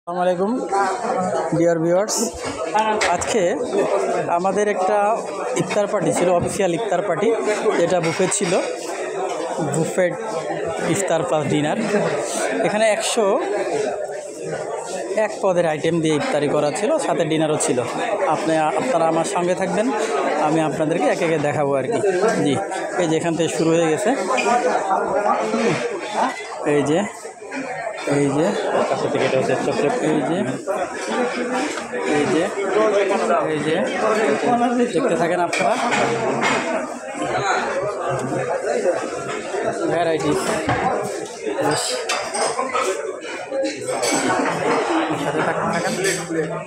আসসালামু আলাইকুম dear viewers. আজকে আমাদের একটা ইফতার পার্টি ছিল, অফিসিয়াল ইফতার পার্টি, যেটা বুফেট ছিল, বুফেট ইফতার প্লাস ডিনার। এখানে 101 পদের আইটেম দিয়ে ইফতারি করা ছিল, সাথে ডিনারও ছিল। আপনারা আমার সঙ্গে থাকবেন, আমি আপনাদেরকে একে একে দেখাবো আর কি। জি, এই যে এখান থেকে শুরু হয়ে গেছে, এই যে এই যে এই যে এই যে এই যে দেখতে থাকেন আপনারা। ভ্যারাইটিস সাথে থাকেন,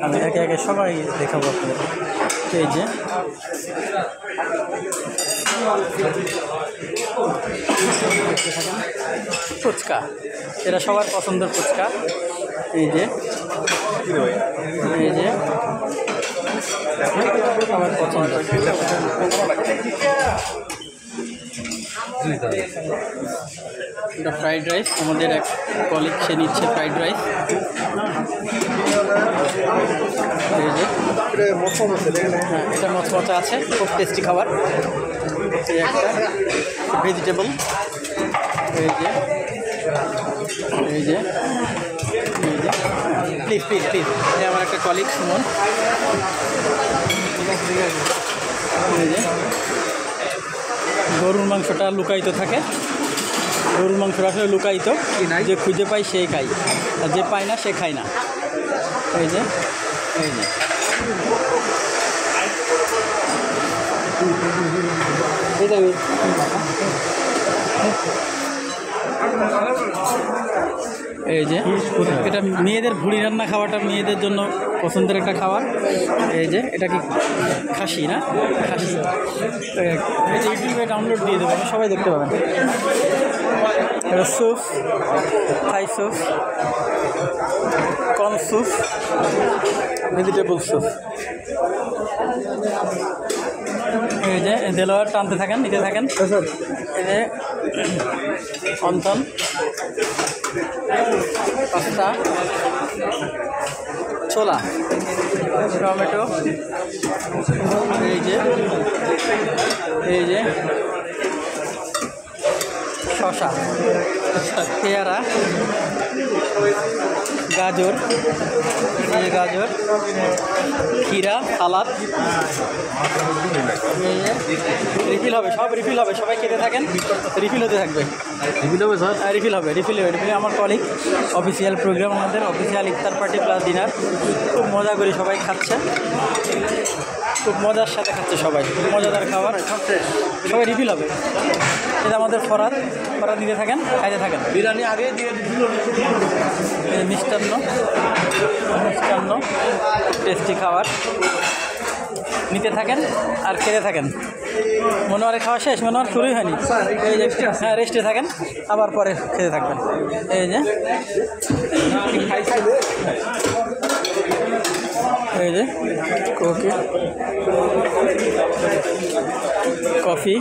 আমি একে একে সবাই দেখাবো আপনাদের। এই যে ফুচকা, এটা সবার পছন্দের ফুচকা। এই যে এই যে সবার পছন্দ। এটা ফ্রাইড রাইস, আমাদের এক কলিগ সে নিচ্ছে ফ্রাইড রাইস। এই যে হ্যাঁ, এটা মচমচা আছে, খুব টেস্টি খাবার। এই একটা ভেজিটেবল, এই যে এই যে এই যে প্লিজ প্লিজ প্লিজ, এই আমার একটা কলিগ সুমন। এই যে গরুর মাংসটা লুকায়িত থাকে, গরুর মাংসটা আসলে লুকায়িত, যে খুঁজে পাই সেই খাই, আর যে পায় না সে খায় না। এই যে এই যে এই যে এটা মেয়েদের ভুড়ি রান্না খাওয়াটা মেয়েদের জন্য পছন্দের একটা খাবার। এই যে এটা কি খাসি না, খাসি। এটা ইউটিউবে ডাউনলোড দিয়ে দেবো, সবাই দেখতে পাবেন। এটা soup, Thai soup, corn soup, vegetable soup. এই যে দেলোয়ার টানতে থাকেন, নিতে থাকেন। এই যে অন্তন, পাস্তা, ছোলা, টমেটো, এই যে এই যে শসা, পেয়ারা, গাজর, এই গাজর, ক্ষীরা, সালাদ। রিফিল হবে, সব রিফিল হবে, সবাই খেতে থাকেন, রিফিল হতে থাকবে। রিফিল হবে স্যার, রিফিল হবে, রিফিল হবে, রিফিল। আমার কলিগ অফিসিয়াল প্রোগ্রাম, আমাদের অফিসিয়াল ইফতার পার্টি প্লাস ডিনার। খুব মজা করে সবাই খাচ্ছে, খুব মজার সাথে খাচ্ছে সবাই, খুব মজাদার খাবার, সবাই রিফিল হবে। এটা আমাদের ফরাদ নিতে থাকেন, খাইতে থাকেন। বিরিয়ানি আগে দিয়ে মিষ্টান্ন, মিষ্টান্ন টেস্টি খাবার, নিতে থাকেন আর খেতে থাকেন। মনোয়ারের খাওয়া শেষ, মনোয়ার শুরুই হয়নি। এই যে হ্যাঁ, রেস্টে থাকেন, আবার পরে খেতে থাকবেন। এই যে এই যে কফি,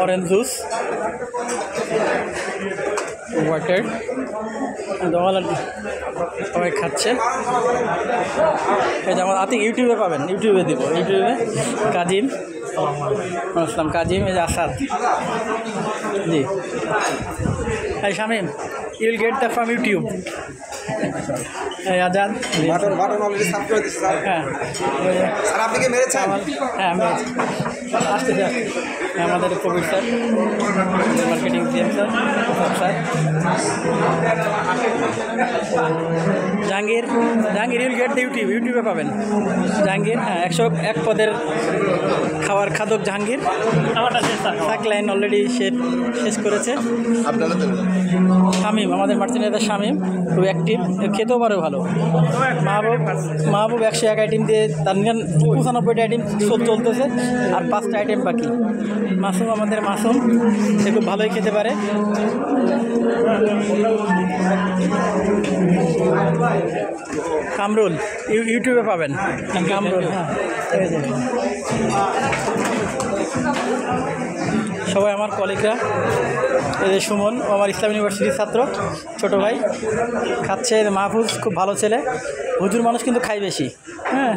অরেঞ্জ জুস, ওয়াটার, সবাই খাচ্ছে। এই যে আমার আতিক, ইউটিউবে পাবেন, ইউটিউবে দিব, ইউটিউবে কাজিম, আসলাম কাজিম, এই যে আসাদ। জি, এই Shamim, you will get the from YouTube. এই আজাদ, হ্যাঁ আপনি কি মেরেছেন? হ্যাঁ মেরেছি, আসতেছে আমাদের Kabir sir, marketing CM sir, sir Jahangir, Jahangir you'll get the YouTube, ইউটিউবে পাবেন জাহাঙ্গীর। হ্যাঁ, 101 পদের খাওয়ার খাদক জাহাঙ্গীর। লাইন অলরেডি শেষ করেছে। শামিম, আমাদের মার্চেন্ডাইজার শামিম, খুব অ্যাক্টিভ, খেতেও পারে ভালো। মাহবুব 101 আইটেম দিয়ে, তার 95টা আইটেম চলতেছে, আর 5টা আইটেম বাকি। মাসুম, আমাদের মাসুম, সে খুব ভালোই খেতে পারে। কামরুল, ইউটিউবে পাবেন কামরুল। হ্যাঁ, সবাই আমার কলিগরা। এই যে সুমন, ও আমার ইসলাম ইউনিভার্সিটির ছাত্র, ছোটো ভাই খাচ্ছে। মাহফুজ খুব ভালো ছেলে। হুজুর মানুষ কিন্তু খাই বেশি, হ্যাঁ।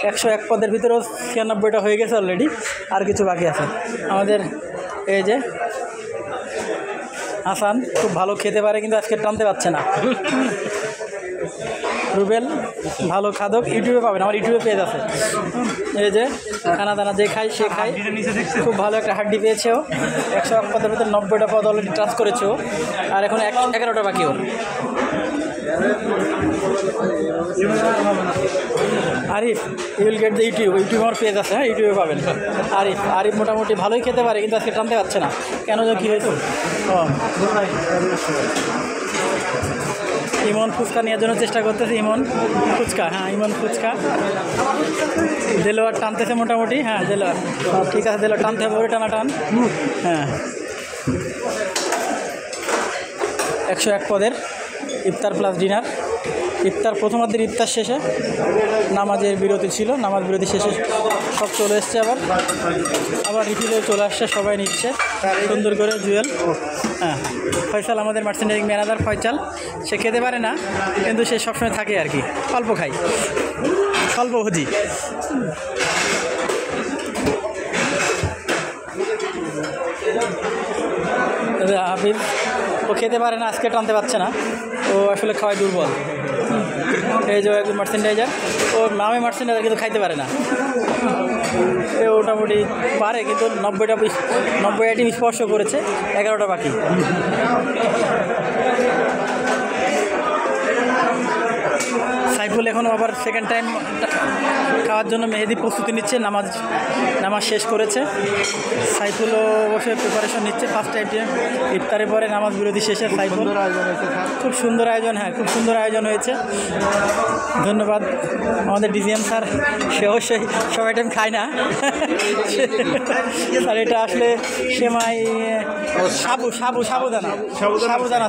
101 পদের ভিতরেও 96টা হয়ে গেছে অলরেডি, আর কিছু বাকি আছে। আমাদের এই যে হাসান খুব ভালো খেতে পারে, কিন্তু আজকে টানতে পারছে না। রুবেল ভালো খাদক, ইউটিউবে পাবেন, আমার ইউটিউবে পেজ আছে। এই যে খানা দানা যে খাই সে খাই, খুব ভালো একটা হাড্ডি পেয়েছে ও। 101 পদের ভিতরে 90টা পদ অলরেডি টাচ করেছে ও, আর এখন 11টা বাকি ওর। Arif, you will get the YouTube আমার পেজ আছে, হ্যাঁ, ইউটিউবে পাবেন। আরিফ মোটামুটি ভালোই খেতে পারে, কিন্তু আজকে টানতে পারছে না কেন, যে কী হয়েছে। ও ইমন ফুচকা নেওয়ার জন্য চেষ্টা করতেছে। ইমন ফুচকা, হ্যাঁ ইমন ফুচকা। দেলোয়ার টানতেছে মোটামুটি, হ্যাঁ দেলোয়ার ঠিক আছে, দেলোয়ার টানতে হবে, ওরে টানা টান। হ্যাঁ 101 পদের ইফতার প্লাস ডিনার। ইফতার প্রথমার্ধের ইফতার শেষে নামাজের বিরতি ছিল, নামাজ বিরতি শেষে সব চলে এসছে, আবার রিফিলে চলে আসছে, সবাই নিচ্ছে সুন্দর করে। জুয়েল, হ্যাঁ ফয়সাল আমাদের মার্চেন্ডাইজিং ম্যানেজার ফয়সাল, সে খেতে পারে না কিন্তু সে সবসময় থাকে আর কি, অল্প খাই, স্বল্প ভোজি। হাফিজ ও খেতে পারে না, আজকে টানতে পারছে না, ও আসলে খাওয়ায় দুর্বল। এই যে একজন মার্চেন্ডাইজার, ওর নামে মার্চেন্ডাইজার, কিন্তু খাইতে পারে না। এ মোটামুটি পারে, কিন্তু 90 আইটেম স্পর্শ করেছে, 11টা বাকি। সাইফুল এখনও আবার সেকেন্ড টাইম খাওয়ার জন্য মেহেদি প্রস্তুতি নিচ্ছে, নামাজ শেষ করেছে। সাইফুলও অবশ্যই প্রিপারেশন নিচ্ছে ফার্স্ট টাইম ইফতারের পরে নামাজ বিরতি শেষে। সাইফুল খুব সুন্দর আয়োজন, হ্যাঁ খুব সুন্দর আয়োজন হয়েছে, ধন্যবাদ আমাদের ডিজিএম স্যার। সে অবশ্যই সবাই টাইম খায় না স্যার, এটা আসলে সেমাই সাবুদানা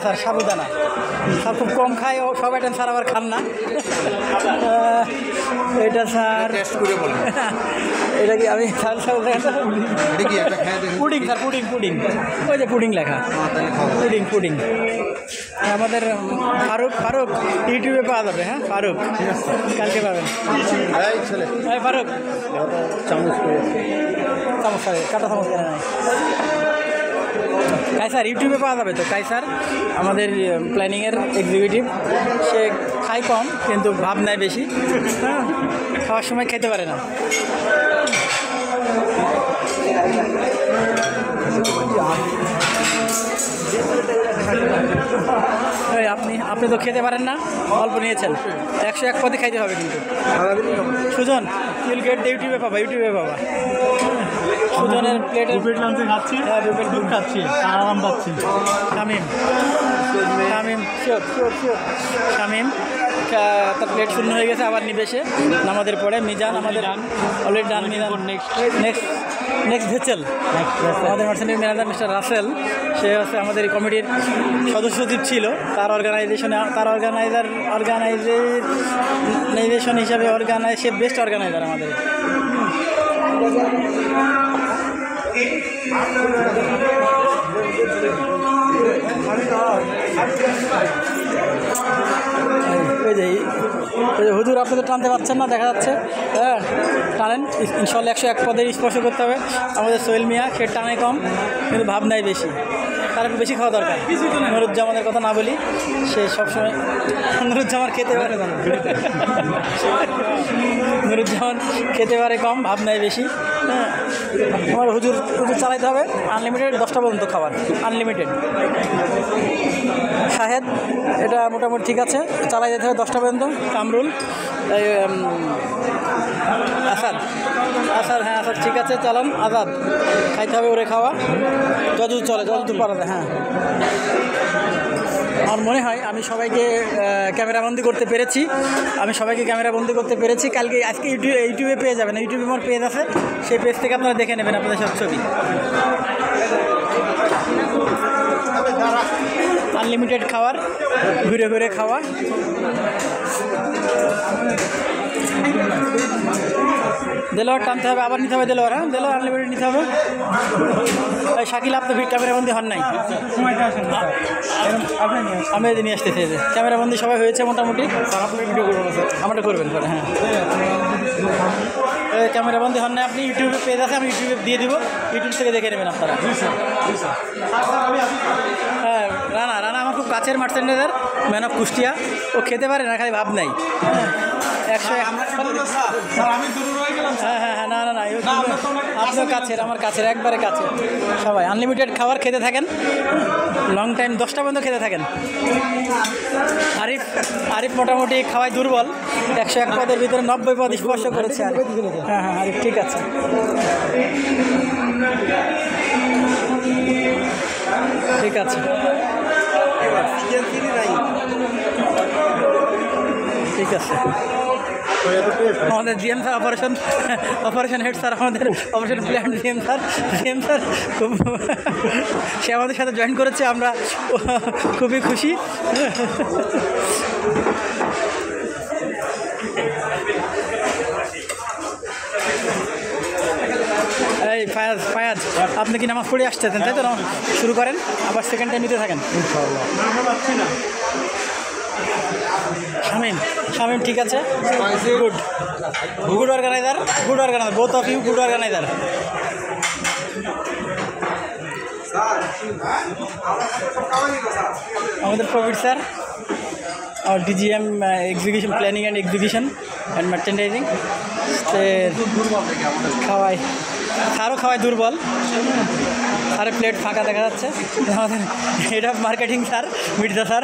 স্যার, সাবুদানা স্যার খুব কম খায়, ও সব আইটেম স্যার আবার খান না। এটা স্যার এটা কি আমি পুডিং স্যার, পুডিং ওই যে পুডিং লেখা, পুডিং। আমাদের ফারুক ইউটিউবে পাওয়া যাবে, হ্যাঁ ফারুক কালকে পাবেন। হ্যাঁ ফারুক চামচ কাটা চামচ কেনা নাই। কাইসার ইউটিউবে পাওয়া যাবে তো, কাইসার আমাদের প্ল্যানিংয়ের এক্সিকিউটিভ, সে খায় কম কিন্তু ভাব নেয় বেশি, হ্যাঁ খাওয়ার সময় খেতে পারে না। আপনি তো খেতে পারেন না, অল্প নিয়েছেন, 101 পদে খাইতে হবে কিন্তু। সুজন ইউল গেট ইউটিউবে পাবা, সুজনের প্লেটের লাঞ্চে খাচ্ছি, হ্যাঁ দুধ খাচ্ছি, আরাম পাচ্ছি। শামিম শামিম তার প্লেট শূন্য হয়ে গেছে, আবার নিবে সে নামাজের পরে। মিজান আমাদের already done. Mizan next vessel আমাদের মার্চেন্ডাইজিং ম্যানেজার মিস্টার রাসেল, সে হচ্ছে আমাদের এই কমিটির সদস্য সচিব ছিল, তার অর্গানাইজেশন হিসাবে সে বেস্ট অর্গানাইজার আমাদের। হুজুর আপনি তো টানতে পারছেন না, দেখা যাচ্ছে, হ্যাঁ টানেন ইনশাল্লাহ। 101 পদের স্পর্শ করতে হবে। আমাদের সোহেল মিয়া, সে টানে কম কিন্তু ভাব নাই বেশি, তার একটু বেশি খাওয়া দরকার। নুরুজ্জামানের কথা না বলি, সে সবসময় নুরুজ্জামান খেতে পারে না, নুরুজ্জামান খেতে পারে কম, ভাব নাই বেশি। হ্যাঁ আমার হুজুর চালাইতে হবে আনলিমিটেড, 10টা পর্যন্ত খাবার আনলিমিটেড। শাহেদ এটা মোটামুটি ঠিক আছে, চালাই যেতে হবে 10টা পর্যন্ত। কামরুল, আসাদ, হ্যাঁ আসাদ ঠিক আছে, চালান। আজাদ খাইতে হবে, ওরে খাওয়া যতদূর চলে, যতদূর পারা যায়। হ্যাঁ আমার মনে হয় আমি সবাইকে ক্যামেরাবন্দি করতে পেরেছি। আজকে ইউটিউবে পেয়ে যাবেন, ইউটিউবে আমার পেজ আছে, সেই পেজ থেকে আপনারা দেখে নেবেন আপনাদের সব ছবি। আনলিমিটেড খাওয়ার, ঘুরে ঘুরে খাওয়া। দেলোয়ার টানতে হবে, আবার নিতে হবে দেলোয়ার। হ্যাঁ, দেলোয়ার আনলিমিটেড নিতে হবে। এই শাকিল আপনি ক্যামেরাবন্দি হন নাই, আমি এদিকে নিয়ে আসতেছি। ক্যামেরাবন্দি সবাই হয়েছে মোটামুটি, আমারটা করবেন পরে। হ্যাঁ, ক্যামেরাবন্দি হন না আপনি, ইউটিউবে পেজ আছে, আমি ইউটিউবে দিয়ে দিব, ইউটিউব থেকে দেখে নেবেন আপনারা। হ্যাঁ, রানা রানা আমার খুব কাছের মার্চেন্ডাইজার, ম্যান অফ কুষ্টিয়া। ও খেতে পারে না, খালি ভাব নাই। 100। হ্যাঁ হ্যাঁ হ্যাঁ, না না না, আপনার কাছের, আমার কাছের, একবারে কাছে। সবাই আনলিমিটেড খাবার খেতে থাকেন, লং টাইম 10টা পর্যন্ত খেতে থাকেন। আরিফ আরিফ মোটামুটি খাওয়াই দুর্বল, 101 পদের ভিতরে 90 পদ স্পর্শ করেছে। হ্যাঁ হ্যাঁ আরিফ ঠিক আছে, ঠিক আছে, ঠিক আছে। আমাদের GM sir operation head sir, আমাদের অপারেশন প্ল্যান জিএম স্যার খুব, সে আমাদের সাথে জয়েন করেছে, আমরা খুবই খুশি। এই ফায়াজ আপনি কি নামাজ পড়ে আসছেন, তাই তো? শুরু করেন, আবার সেকেন্ড টাইম নিতে থাকেন। শামিম ঠিক আছে, good organiser, both of you good organiser. আমাদের প্রবীর স্যার, और DGM execution planning and execution and merchandising খাওয়াই, সারও খাওয়াই দুর্বল। স্যারের প্লেট ফাঁকা দেখা যাচ্ছে। আমাদের head of marketing sir Mirza sir,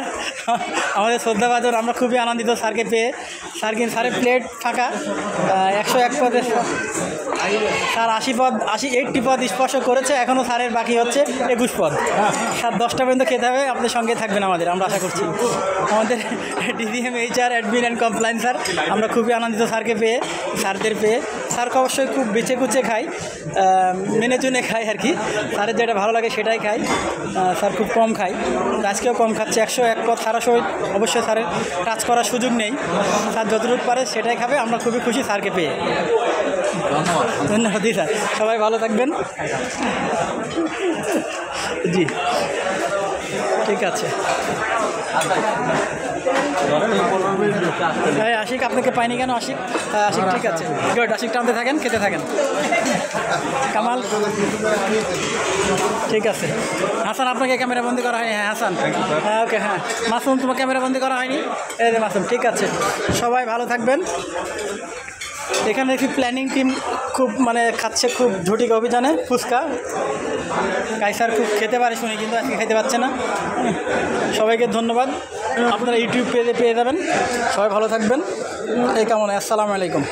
আমাদের শ্রদ্ধাভাজন, আমরা খুবই আনন্দিত স্যারকে পেয়ে। স্যারের প্লেট ফাঁকা, 101 পদে স্যার 80 পদ স্পর্শ করেছে, এখনও স্যারের বাকি হচ্ছে 21 পদ। স্যার 10টা পর্যন্ত খেতে হবে, আপনাদের সঙ্গে থাকবেন আমাদের, আমরা আশা করছি। আমাদের DGM HR admin and compliance sir, আমরা খুবই আনন্দিত স্যারকে পেয়ে, স্যারদের পেয়ে। স্যারকে অবশ্যই খুব বেছে কুচে খাই, মেনে চুনে খাই আর কি, স্যারের যেটা ভালো লাগে সেটাই খাই। স্যার খুব কম খাই, আজকেও কম খাচ্ছে। 101 পদ স্যারের সহিত অবশ্যই স্যারের টাচ করার সুযোগ নেই, স্যার যতটুকু পারে সেটাই খাবে। আমরা খুবই খুশি স্যারকে পেয়ে। ধন্যবাদ স্যার, সবাই ভালো থাকবেন। জি ঠিক আছে। হ্যাঁ আশিক আপনাকে পাইনি কেন? আশিক ঠিক আছে, গুড। আশিক টানতে থাকেন, খেতে থাকেন। কামাল ঠিক আছে। হাসান আপনাকে ক্যামেরাবন্দি করা হয়নি? হ্যাঁ হাসান, হ্যাঁ ওকে। হ্যাঁ মাসুম, তোমার ক্যামেরাবন্দি করা হয়নি? এই যে মাসুম, ঠিক আছে। সবাই ভালো থাকবেন। এখানে দেখি প্ল্যানিং টিম খুব খাচ্ছে খুব ঝটিকা অভিযানে ফুচকা। কাইসার খুব খেতে পারে শুনি, কিন্তু আজকে খেতে পাচ্ছে না। সবাইকে ধন্যবাদ, আপনারা ইউটিউব পেজে পেয়ে যাবেন। সবাই ভালো থাকবেন, এই কামনায়। আসসালামু আলাইকুম।